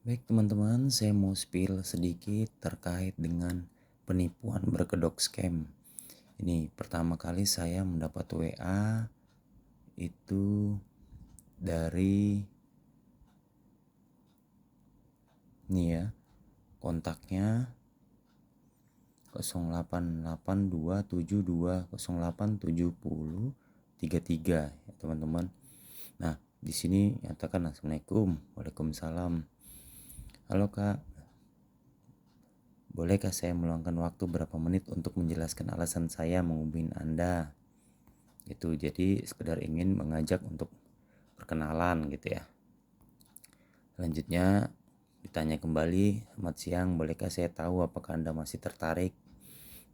Baik teman-teman, saya mau spill sedikit terkait dengan penipuan berkedok scam. Ini pertama kali saya mendapat WA itu dari nih ya, kontaknya 088272087033 ya teman-teman. Nah, di sini nyatakan Assalamualaikum. Waalaikumsalam. Halo Kak, bolehkah saya meluangkan waktu berapa menit untuk menjelaskan alasan saya menghubungi Anda? Itu jadi sekedar ingin mengajak untuk perkenalan gitu ya. Selanjutnya ditanya kembali, selamat siang, bolehkah saya tahu apakah Anda masih tertarik?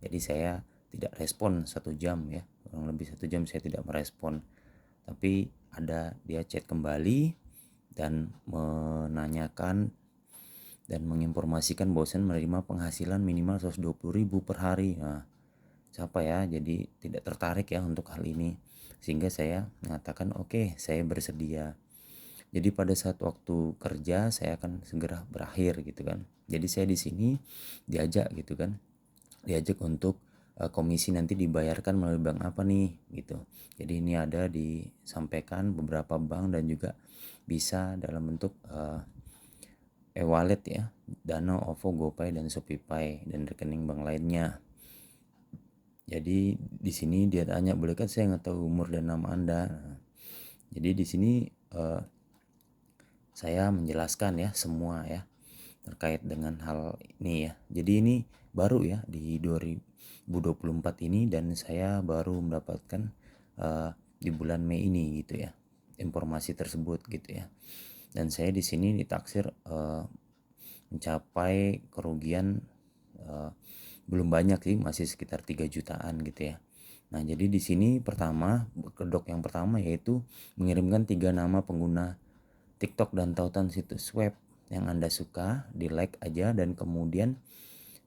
Jadi saya tidak respon 1 jam ya, kurang lebih 1 jam saya tidak merespon. Tapi ada dia chat kembali dan menanyakan dan menginformasikan bahwasan menerima penghasilan minimal 120.000 per hari. Nah, siapa ya, jadi tidak tertarik ya untuk hal ini, sehingga saya mengatakan oke, saya bersedia. Jadi pada saat waktu kerja saya akan segera berakhir gitu kan. Jadi saya di sini diajak gitu kan, diajak untuk komisi nanti dibayarkan melalui bank apa nih gitu. Jadi ini ada disampaikan beberapa bank dan juga bisa dalam bentuk e-wallet ya, Dana, OVO, GoPay dan ShopeePay dan rekening bank lainnya. Jadi di sini dia tanya, bolehkah saya tahu umur dan nama Anda? Nah, jadi di sini saya menjelaskan ya semua ya terkait dengan hal ini ya. Jadi ini baru ya di 2024 ini, dan saya baru mendapatkan di bulan Mei ini gitu ya informasi tersebut gitu ya. Dan saya di sini ditaksir mencapai kerugian belum banyak sih, masih sekitar 3 jutaan gitu ya. Nah, jadi di sini pertama, kedok yang pertama yaitu mengirimkan 3 nama pengguna TikTok dan tautan situs web yang Anda suka, di like aja dan kemudian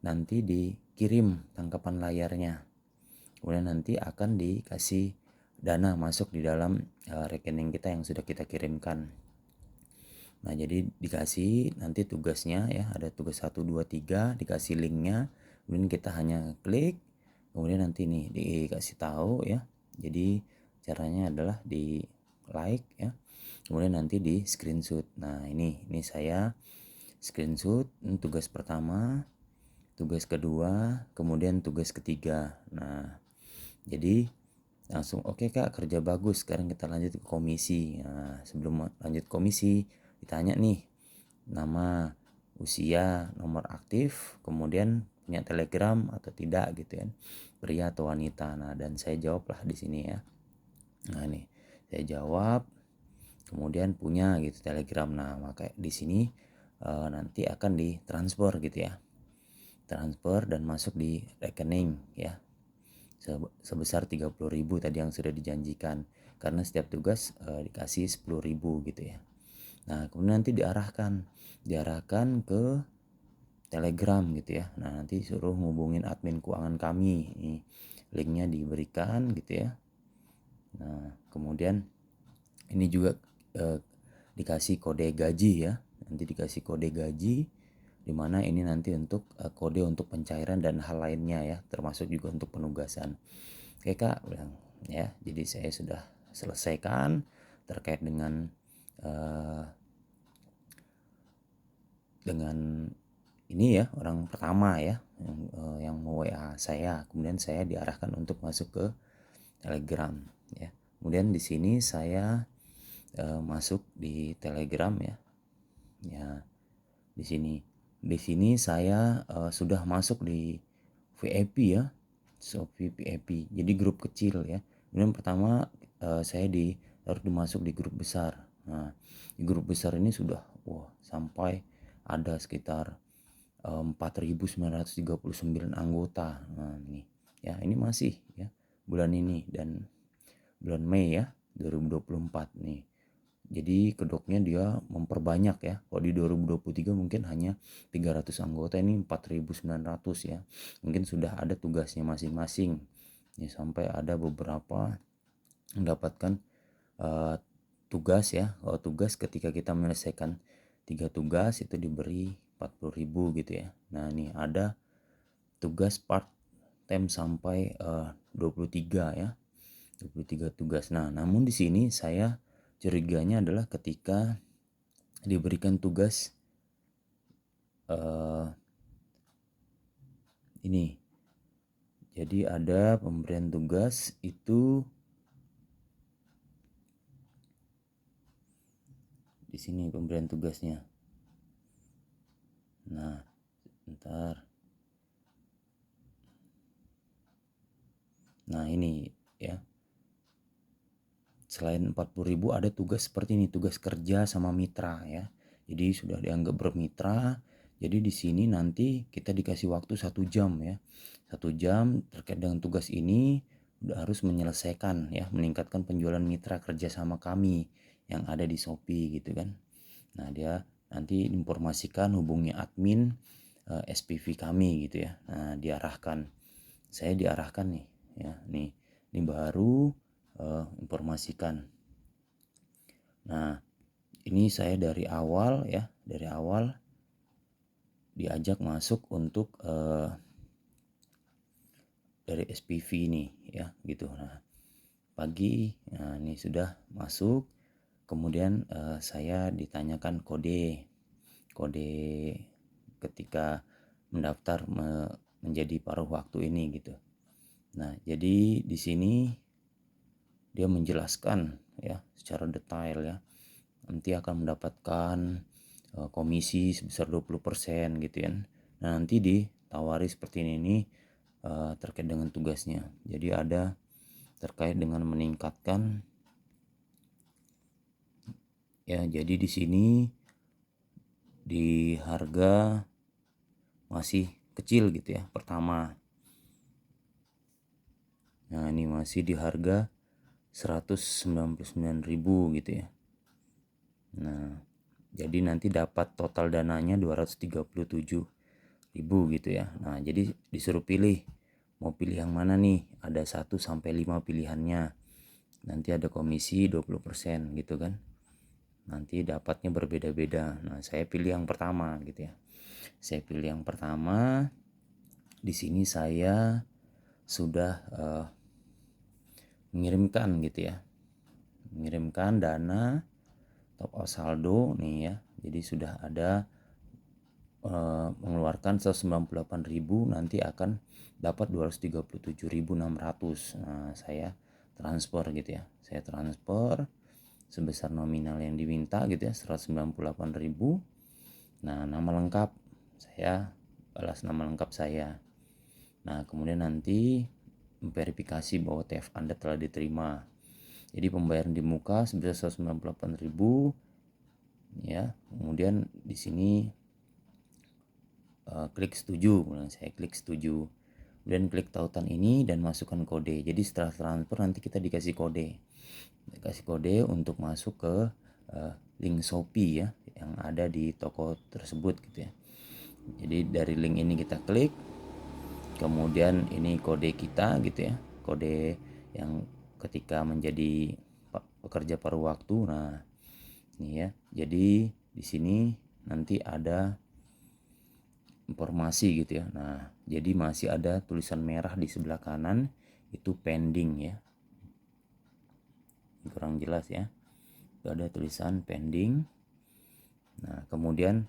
nanti dikirim tangkapan layarnya. Kemudian nanti akan dikasih dana masuk di dalam rekening kita yang sudah kita kirimkan. Nah, jadi dikasih nanti tugasnya ya, ada tugas 1 2 3, dikasih linknya, kemudian kita hanya klik, kemudian nanti nih dikasih tahu ya. Jadi caranya adalah di like ya, kemudian nanti di screenshot. Nah, ini saya screenshot tugas pertama, tugas kedua, kemudian tugas ketiga. Nah, jadi langsung oke Kak, kerja bagus, sekarang kita lanjut ke komisi. Nah, sebelum lanjut komisi ditanya nih nama, usia, nomor aktif, kemudian punya telegram atau tidak gitu kan, pria atau wanita. Nah, dan saya jawablah di sini ya. Nah, nih saya jawab, kemudian punya gitu telegram. Nah, maka di sini nanti akan ditransfer gitu ya, transfer dan masuk di rekening ya sebesar 30.000 tadi yang sudah dijanjikan, karena setiap tugas dikasih 10.000 gitu ya. Nah, kemudian nanti diarahkan ke Telegram gitu ya. Nah, nanti suruh ngubungin admin keuangan kami. Nih, linknya diberikan gitu ya. Nah, kemudian ini juga dikasih kode gaji ya. Nanti dikasih kode gaji, dimana ini nanti untuk kode untuk pencairan dan hal lainnya ya, termasuk juga untuk penugasan. Oke Kak, bilang ya. Jadi saya sudah selesaikan terkait dengan ini ya, orang pertama ya yang WA saya. Kemudian saya diarahkan untuk masuk ke Telegram ya. Kemudian di sini saya masuk di Telegram ya. Ya, di sini saya sudah masuk di VIP ya. Shopee VIP. Jadi grup kecil ya. Kemudian pertama saya harus dimasuk di grup besar. Nah, di grup besar ini sudah sampai ada sekitar 4.939 anggota. Nah, ini masih ya bulan ini dan bulan Mei ya 2024 nih. Jadi kedoknya dia memperbanyak ya. Kalau di 2023 mungkin hanya 300 anggota, ini 4.900 ya. Mungkin sudah ada tugasnya masing-masing. Ya, sampai ada beberapa mendapatkan tugas ya. Kalau tugas ketika kita menyelesaikan 3 tugas itu diberi 40.000 gitu ya. Nah ini ada tugas part time sampai 23 ya, 23 tugas. Nah namun di sini saya curiganya adalah ketika diberikan tugas ini. Jadi ada pemberian tugas itu di sini pemberian tugasnya. Nah, bentar. Nah, ini ya. Selain 40.000 ada tugas seperti ini, tugas kerja sama mitra ya. Jadi sudah dianggap bermitra. Jadi di sini nanti kita dikasih waktu 1 jam ya. 1 jam terkait dengan tugas ini udah harus menyelesaikan ya, meningkatkan penjualan mitra kerja sama kami yang ada di Shopee gitu kan. Nah dia nanti informasikan hubungi admin SPV kami gitu ya. Nah diarahkan, saya diarahkan nih ya, ini baru informasikan. Nah ini saya dari awal ya, dari awal diajak masuk untuk dari SPV ini ya gitu. Nah pagi, nah ini sudah masuk, kemudian saya ditanyakan kode ketika mendaftar menjadi paruh waktu ini gitu. Nah jadi di sini dia menjelaskan ya secara detail ya, nanti akan mendapatkan komisi sebesar 20% gitu ya. Nah nanti ditawari seperti ini terkait dengan tugasnya. Jadi ada terkait dengan meningkatkan ya. Jadi di sini di harga masih kecil gitu ya pertama. Nah ini masih di harga 199.000 gitu ya. Nah jadi nanti dapat total dananya 237.000 gitu ya. Nah jadi disuruh pilih, mau pilih yang mana nih, ada 1 sampai 5 pilihannya, nanti ada komisi 20% gitu kan, nanti dapatnya berbeda-beda. Nah saya pilih yang pertama gitu ya, saya pilih yang pertama. Di sini saya sudah mengirimkan gitu ya, mengirimkan dana top up saldo nih ya. Jadi sudah ada mengeluarkan 198.000, nanti akan dapat 237.600. Nah saya transfer gitu ya, saya transfer sebesar nominal yang diminta gitu ya, 198.000. Nah nama lengkap saya, balas nama lengkap saya. Nah kemudian nanti verifikasi bahwa TF Anda telah diterima. Jadi pembayaran di muka sebesar 198.000 ya. Kemudian di sini klik setuju. Kemudian saya klik setuju, kemudian klik tautan ini dan masukkan kode. Jadi setelah transfer nanti kita dikasih kode untuk masuk ke link Shopee ya yang ada di toko tersebut gitu ya. Jadi dari link ini kita klik, kemudian ini kode kita gitu ya, kode yang ketika menjadi pekerja paruh waktu. Nah ini ya, jadi di sini nanti ada informasi gitu ya. Nah jadi masih ada tulisan merah di sebelah kanan itu pending ya, kurang jelas ya, itu ada tulisan pending. Nah kemudian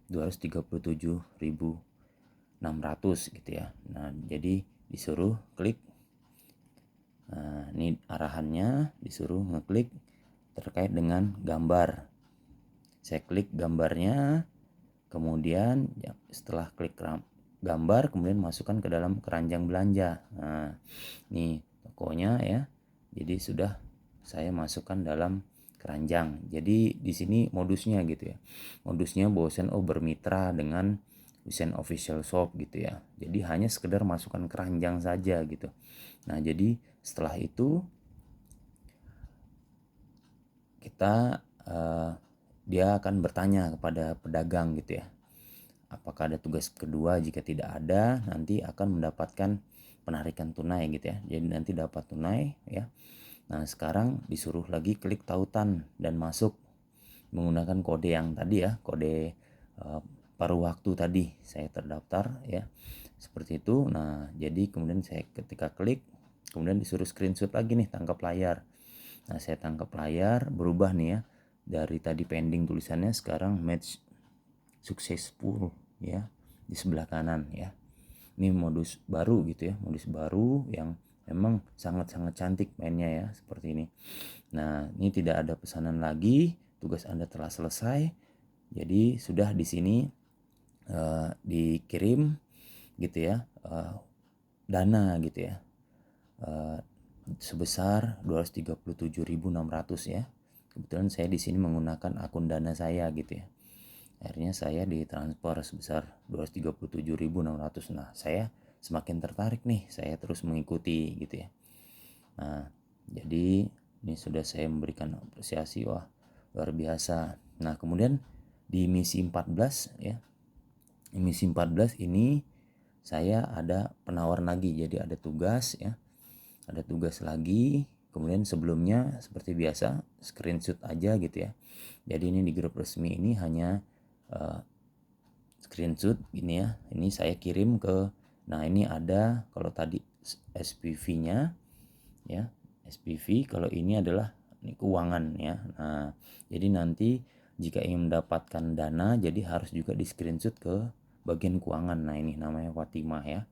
237.600 gitu ya. Nah jadi disuruh klik, nah ini arahannya, disuruh ngeklik terkait dengan gambar. Saya klik gambarnya, kemudian ya, setelah klik gambar kemudian masukkan ke dalam keranjang belanja. Nah ini tokonya ya, jadi sudah saya masukkan dalam keranjang. Jadi di sini modusnya gitu ya, modusnya Bosen bermitra dengan Wisen Official Shop gitu ya. Jadi hanya sekedar masukkan keranjang saja gitu. Nah jadi setelah itu kita dia akan bertanya kepada pedagang gitu ya, apakah ada tugas kedua. Jika tidak ada, nanti akan mendapatkan penarikan tunai gitu ya. Jadi nanti dapat tunai ya. Nah sekarang disuruh lagi klik tautan dan masuk. menggunakan kode yang tadi ya, kode paruh waktu tadi saya terdaftar ya, seperti itu. Nah jadi kemudian saya ketika klik, kemudian disuruh screenshot lagi nih, tangkap layar. Nah saya tangkap layar, berubah nih ya, dari tadi pending tulisannya sekarang match successful ya di sebelah kanan ya. Ini modus baru gitu ya, modus baru yang memang sangat-sangat cantik mainnya ya, seperti ini. Nah ini tidak ada pesanan lagi, tugas Anda telah selesai. Jadi sudah di sini dikirim gitu ya, dana gitu ya, sebesar 237.600 ya. Kebetulan saya di sini menggunakan akun Dana saya gitu ya. Akhirnya saya ditransfer sebesar 237.600. Nah, saya semakin tertarik nih, saya terus mengikuti gitu ya. Nah, jadi ini sudah saya memberikan apresiasi, wah luar biasa. Nah, kemudian di misi 14 ya. Di misi 14 ini saya ada penawaran lagi, jadi ada tugas ya. Ada tugas lagi. Kemudian sebelumnya seperti biasa screenshot aja gitu ya. Jadi ini di grup resmi ini hanya screenshot ini ya. Ini saya kirim ke, nah ini ada kalau tadi SPV-nya ya, SPV, kalau ini adalah ini keuangan ya. Nah, jadi nanti jika ingin mendapatkan dana jadi harus juga di screenshot ke bagian keuangan. Nah, ini namanya Fatimah ya.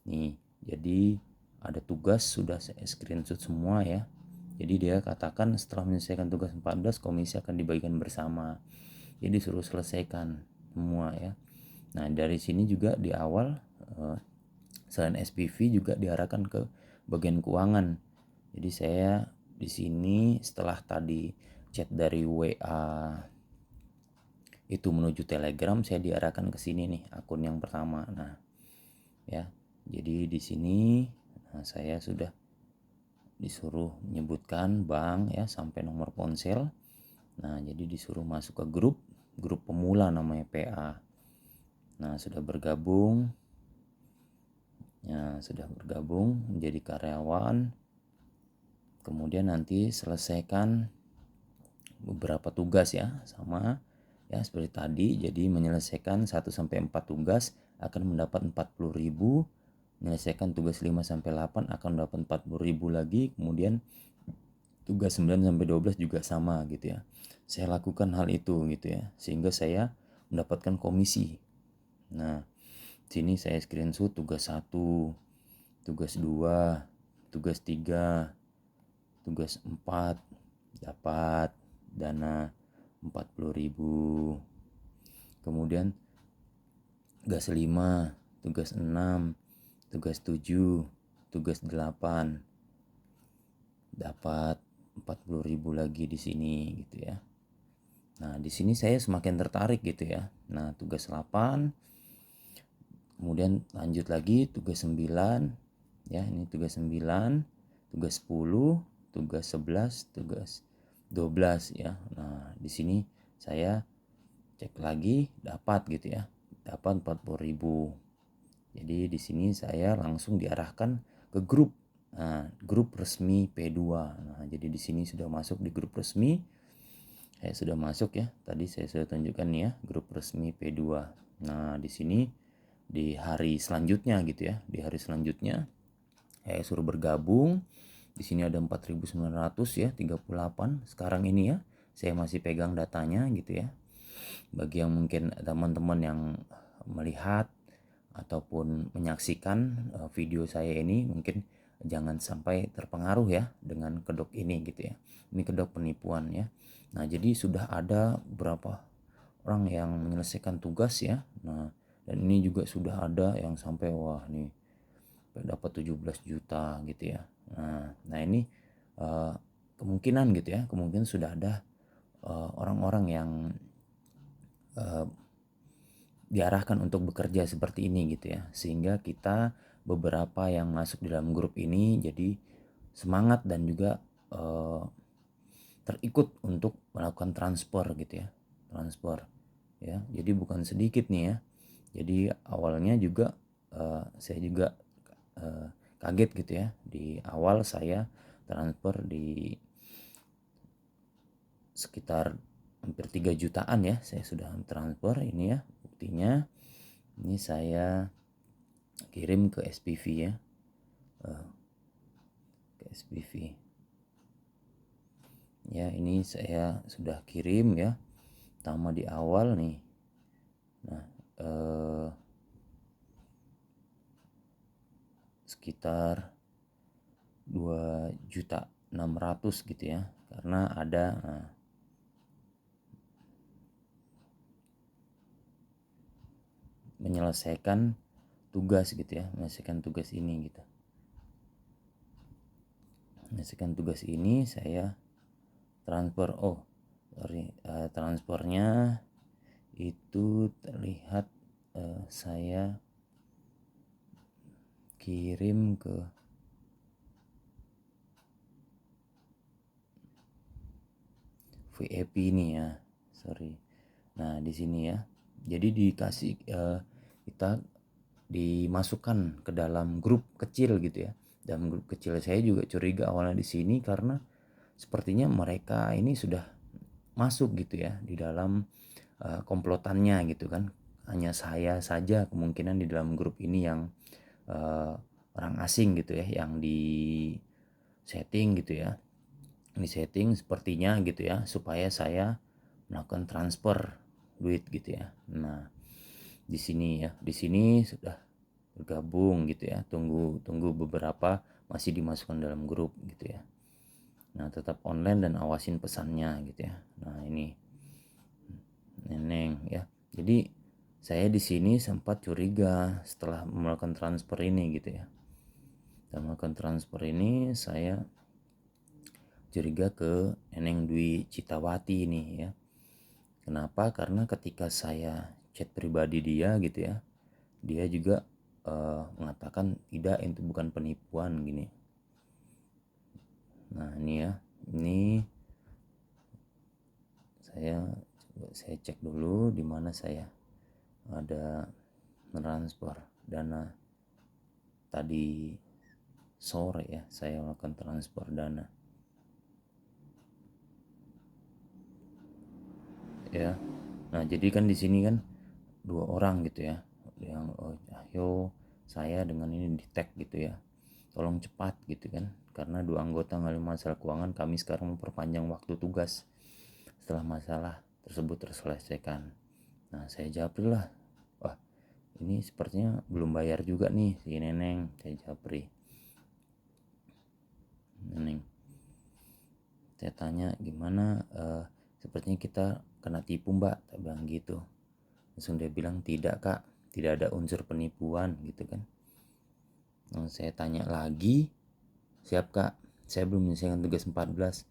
Nih, jadi ada tugas sudah saya screenshot semua ya. Jadi dia katakan setelah menyelesaikan tugas 14 komisi akan dibagikan bersama. Jadi suruh selesaikan semua ya. Nah, dari sini juga di awal selain SPV juga diarahkan ke bagian keuangan. Jadi saya di sini setelah tadi chat dari WA itu menuju Telegram, saya diarahkan ke sini nih, akun yang pertama. Nah, ya. Jadi di sini saya sudah disuruh menyebutkan bank ya sampai nomor ponsel. Nah, jadi disuruh masuk ke grup pemula namanya PA. Nah, sudah bergabung. Ya, sudah bergabung menjadi karyawan. Kemudian nanti selesaikan beberapa tugas ya, sama ya seperti tadi. Jadi menyelesaikan 1 sampai 4 tugas akan mendapat 40.000. Menyelesaikan tugas 5 sampai 8 akan mendapat 40.000 lagi. Kemudian tugas 9 sampai 12 juga sama gitu ya. Saya lakukan hal itu gitu ya, sehingga saya mendapatkan komisi. Nah, sini saya screenshot tugas 1, tugas 2, tugas 3, tugas 4 dapat dana 40.000. Kemudian tugas 5, tugas 6, tugas 7, tugas 8 dapat 40.000 lagi di sini gitu ya. Nah, di sini saya semakin tertarik gitu ya. Nah, tugas 8, kemudian lanjut lagi tugas 9 ya, ini tugas 9, tugas 10, tugas 11, tugas 12 ya. Nah, di sini saya cek lagi dapat gitu ya. Dapat 40.000. Jadi di sini saya langsung diarahkan ke grup. Nah, grup resmi P2. Nah, jadi di sini sudah masuk di grup resmi. Saya sudah masuk ya. Tadi saya sudah tunjukkan nih ya, grup resmi P2. Nah, di sini di hari selanjutnya gitu ya. Di hari selanjutnya saya suruh bergabung. Di sini ada 4.900 ya, 38 sekarang ini ya. Saya masih pegang datanya gitu ya. Bagi yang mungkin teman-teman yang melihat ataupun menyaksikan video saya ini, mungkin jangan sampai terpengaruh ya dengan kedok ini gitu ya. Ini kedok penipuan ya. Nah, jadi sudah ada beberapa orang yang menyelesaikan tugas ya. Nah, dan ini juga sudah ada yang sampai wah nih dapat 17 juta gitu ya. Nah ini kemungkinan gitu ya, kemungkinan sudah ada orang-orang yang diarahkan untuk bekerja seperti ini gitu ya, sehingga kita beberapa yang masuk di dalam grup ini jadi semangat dan juga terikut untuk melakukan transfer gitu ya, transfer ya. Jadi bukan sedikit nih ya. Jadi awalnya juga saya juga kaget gitu ya. Di awal saya transfer di sekitar hampir 3 jutaan ya saya sudah transfer. Ini ya buktinya, ini saya kirim ke SPV ya, ke SPV ya. Ini saya sudah kirim ya, pertama di awal nih. Nah sekitar 2.600.000 gitu ya, karena ada menyelesaikan tugas gitu ya, menyelesaikan tugas ini gitu. Menyelesaikan tugas ini saya transfer. Transfernya itu terlihat saya kirim ke VIP ini ya, sorry. Nah di sini ya, jadi dikasih kita dimasukkan ke dalam grup kecil gitu ya. Dalam grup kecil saya juga curiga awalnya di sini karena sepertinya mereka ini sudah masuk gitu ya di dalam komplotannya gitu kan. Hanya saya saja kemungkinan di dalam grup ini yang orang asing gitu ya, yang di setting gitu ya. Di setting sepertinya gitu ya, supaya saya melakukan transfer duit gitu ya. Nah di sini ya, di sini sudah bergabung gitu ya, tunggu beberapa, masih dimasukkan dalam grup gitu ya. Nah tetap online dan awasin pesannya gitu ya. Nah ini Neneng ya, jadi saya di sini sempat curiga setelah melakukan transfer ini gitu ya. Setelah melakukan transfer ini saya curiga ke Neneng Dwi Citawati ini ya. Kenapa? Karena ketika saya chat pribadi dia gitu ya, dia juga mengatakan tidak, itu bukan penipuan gini. Nah ini ya, ini saya cek dulu di mana saya ada transfer dana tadi sore ya, saya melakukan transfer dana ya. Nah jadi kan di sini kan 2 orang gitu ya, yang ayo saya dengan ini di tag gitu ya, tolong cepat gitu kan, karena 2 anggota ngalami masalah keuangan, kami sekarang memperpanjang waktu tugas setelah masalah tersebut terselesaikan. Nah saya japri lah, wah ini sepertinya belum bayar juga nih si Neneng. Saya japri, Neneng, saya tanya gimana, sepertinya kita kena tipu mbak, saya bilang gitu. Langsung dia bilang tidak kak, tidak ada unsur penipuan gitu kan. Nah, saya tanya lagi, siap kak, saya belum menyelesaikan tugas 14.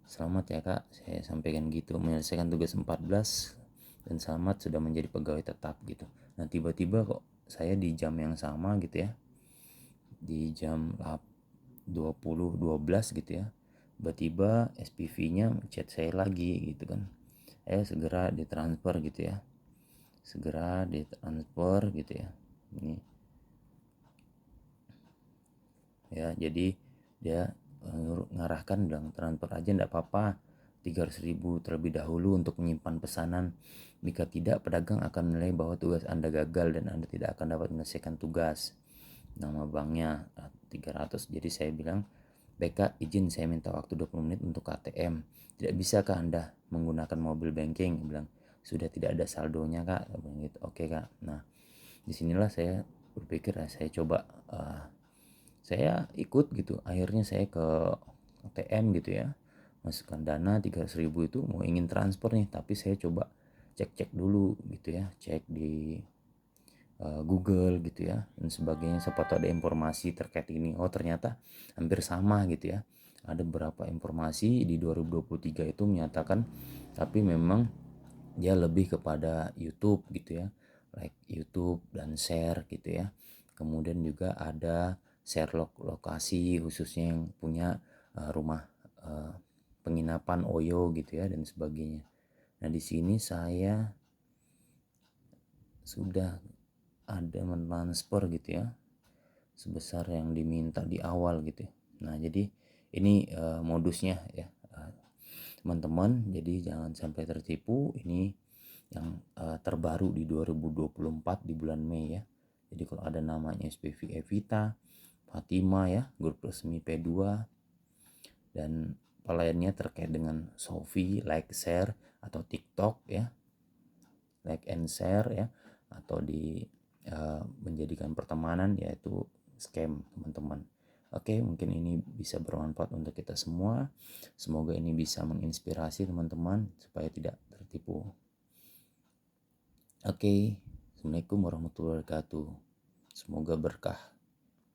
Selamat ya kak, saya sampaikan gitu, menyelesaikan tugas 14 dan selamat sudah menjadi pegawai tetap gitu. Nah tiba-tiba kok saya di jam yang sama gitu ya, di jam 20.12 gitu ya, tiba-tiba SPV-nya chat saya lagi gitu kan, segera ditransfer gitu ya, segera ditransfer gitu ya. Ini ya, jadi dia ngarahkan, bilang transfer aja enggak apa-apa, 300.000 terlebih dahulu untuk menyimpan pesanan. Jika tidak, pedagang akan menilai bahwa tugas Anda gagal dan Anda tidak akan dapat menyelesaikan tugas. Nama banknya 300. Jadi saya bilang, baik kak, izin saya minta waktu 20 menit untuk ATM. Tidak bisakah Anda menggunakan mobile banking? Bilang, sudah tidak ada saldonya kak. Gitu. Oke kak. Nah disinilah saya berpikir, saya coba saya ikut gitu. Akhirnya saya ke ATM gitu ya, masukkan dana 300.000 itu, mau ingin transfer nih, tapi saya coba cek dulu gitu ya, cek di Google gitu ya dan sebagainya, siapa tahu ada informasi terkait ini. Oh ternyata hampir sama gitu ya, ada beberapa informasi di 2023 itu menyatakan, tapi memang dia lebih kepada YouTube gitu ya, like YouTube dan share gitu ya. Kemudian juga ada share lokasi, khususnya yang punya rumah penginapan Oyo gitu ya dan sebagainya. Nah di sini saya sudah ada mentransfer gitu ya, sebesar yang diminta di awal gitu ya. Nah jadi ini modusnya ya. teman-teman. Jadi jangan sampai tertipu. Ini yang terbaru di 2024 di bulan Mei ya. Jadi kalau ada namanya SPV Evita, Fatima ya, grup resmi P2, dan lainnya terkait dengan Shopee, like, share, atau TikTok ya, like and share ya, atau menjadikan pertemanan, yaitu scam teman-teman. Oke, mungkin ini bisa bermanfaat untuk kita semua. Semoga ini bisa menginspirasi teman-teman supaya tidak tertipu. Oke, Assalamualaikum warahmatullahi wabarakatuh. Semoga berkah.